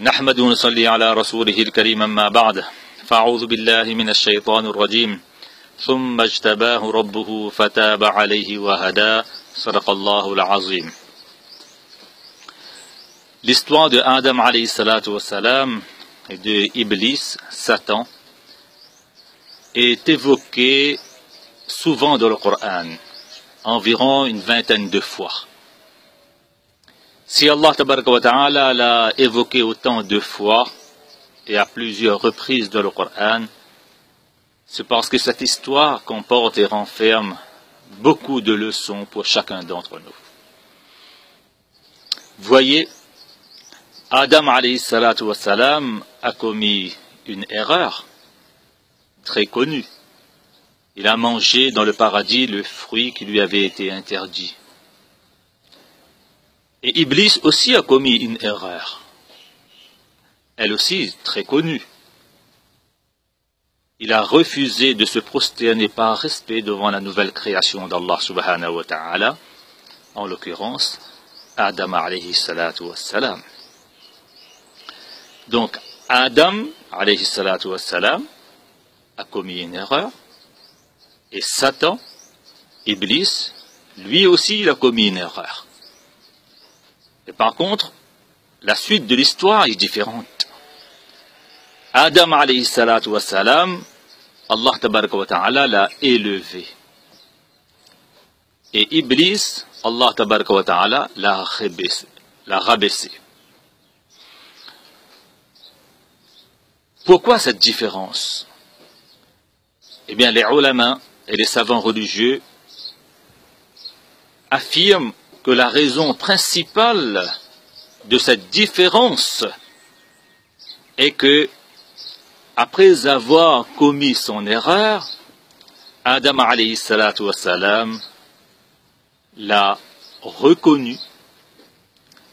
نحمد ونصلي على رسوله الكريم أما بعد فأعوذ بالله من الشيطان الرجيم ثم اجتباه ربه فتاب عليه وهدى صدق الله العظيم. L'histoire de Adam alayhi salatu wassalam et de Iblis, Satan, est évoquée souvent dans le Coran, environ une vingtaine de fois. Si Allah tabaraka wa ta'ala l'a évoqué autant de fois et à plusieurs reprises dans le Coran, c'est parce que cette histoire comporte et renferme beaucoup de leçons pour chacun d'entre nous. Voyez, Adam alayhi salatu wassalam a commis une erreur très connue. Il a mangé dans le paradis le fruit qui lui avait été interdit. Et Iblis aussi a commis une erreur, elle aussi très connue. Il a refusé de se prosterner par respect devant la nouvelle création d'Allah subhanahu wa ta'ala, en l'occurrence Adam alayhi salatu wassalam. Donc Adam alayhi salatu wassalam a commis une erreur, et Satan, Iblis, lui aussi il a commis une erreur. Et par contre, la suite de l'histoire est différente. Adam alayhi salatu wassalam, Allah tabaraka wa ta'ala l'a élevé. Et Iblis, Allah tabaraka wa ta'ala l'a rabaissé. Pourquoi cette différence? Eh bien, les ulama et les savants religieux affirment que la raison principale de cette différence est que, après avoir commis son erreur, Adam alayhi salatu wassalam l'a reconnu,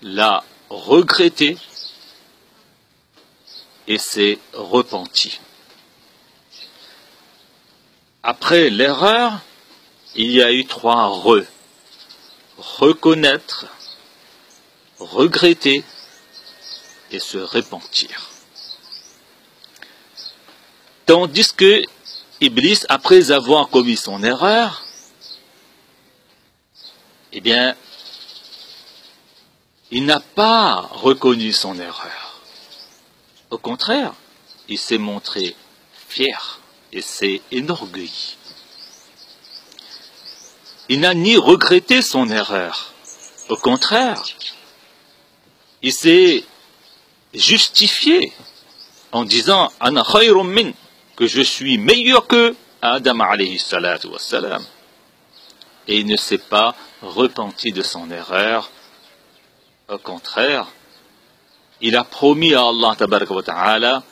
l'a regretté et s'est repenti. Après l'erreur, il y a eu trois reconnaître, regretter et se repentir. Tandis que Iblis, après avoir commis son erreur, eh bien, il n'a pas reconnu son erreur. Au contraire, il s'est montré fier et s'est enorgueilli. Il n'a ni regretté son erreur. Au contraire, il s'est justifié en disant « Ana khayrun min » que je suis meilleur que Adam alayhi salatu wassalam. Et il ne s'est pas repenti de son erreur. Au contraire, il a promis à Allah tabaraka wa ta'ala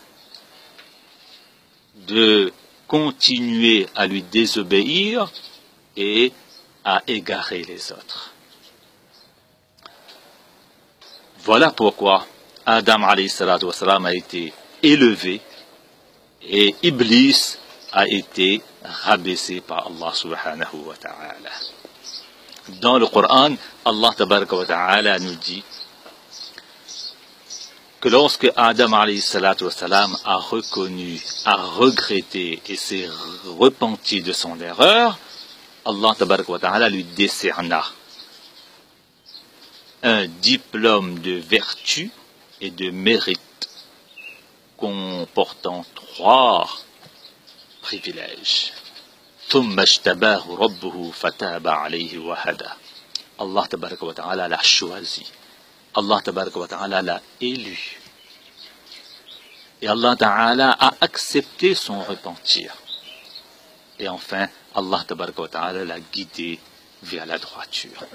de continuer à lui désobéir et à égarer les autres. Voilà pourquoi Adam alayhi salatu wassalam a été élevé et Iblis a été rabaissé par Allah subhanahu wa ta'ala. Dans le Coran, Allah tabaraka wa ta'ala nous dit que lorsque Adam alayhi salatu wassalam a reconnu, a regretté et s'est repenti de son erreur, Allah tabaraka wa ta'ala lui décerna un diplôme de vertu et de mérite comportant trois privilèges. Allah tabaraka wa ta'ala l'a choisi. Allah tabaraka wa ta'ala l'a élu. Et Allah ta'ala a accepté son repentir. Et enfin, Allah tabaraka wa ta'ala l'a guidé vers la droiture.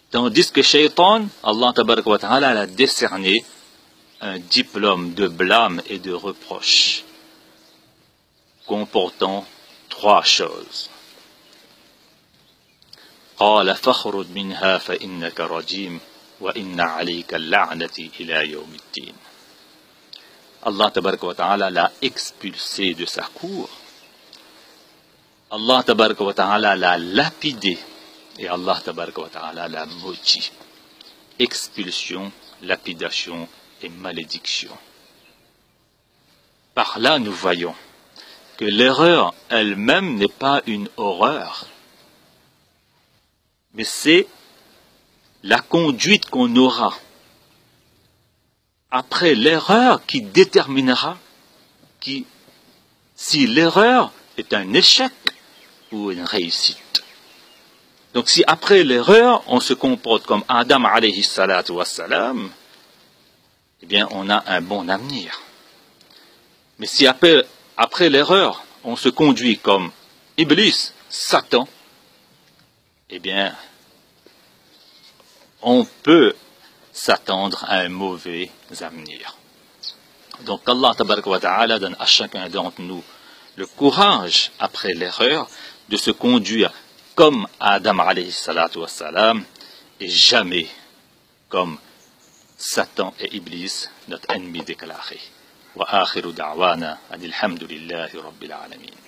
Tandis que Shaitan, Allah tabaraka wa ta'ala l'a décerné un diplôme de blâme et de reproche comportant trois choses. قال فاخرج منها فإنك رجيم وإن عليك اللعنة إلى يوم الدين. Allah tabaraka wa ta'ala l'a expulsé de sa cour. Allah tabaraka wa ta'ala l'a lapidé et Allah tabaraka wa ta'ala l'a maudit. Expulsion, lapidation et malédiction. Par là, nous voyons que l'erreur elle-même n'est pas une horreur, mais c'est la conduite qu'on aura après l'erreur qui déterminera si l'erreur est un échec ou une réussite. Donc si après l'erreur, on se comporte comme Adam alayhi salatu wassalam, eh bien on a un bon avenir. Mais si après l'erreur, on se conduit comme Iblis, Satan, eh bien on peut s'attendre à un mauvais avenir. Donc Allah tabaraka wa ta'ala donne à chacun d'entre nous le courage après l'erreur de se conduire comme Adam alayhi salatu wassalam et jamais comme Satan et Iblis, notre ennemi déclaré. Wa akhiru da'wana anil hamdulillahi rabbil alamin.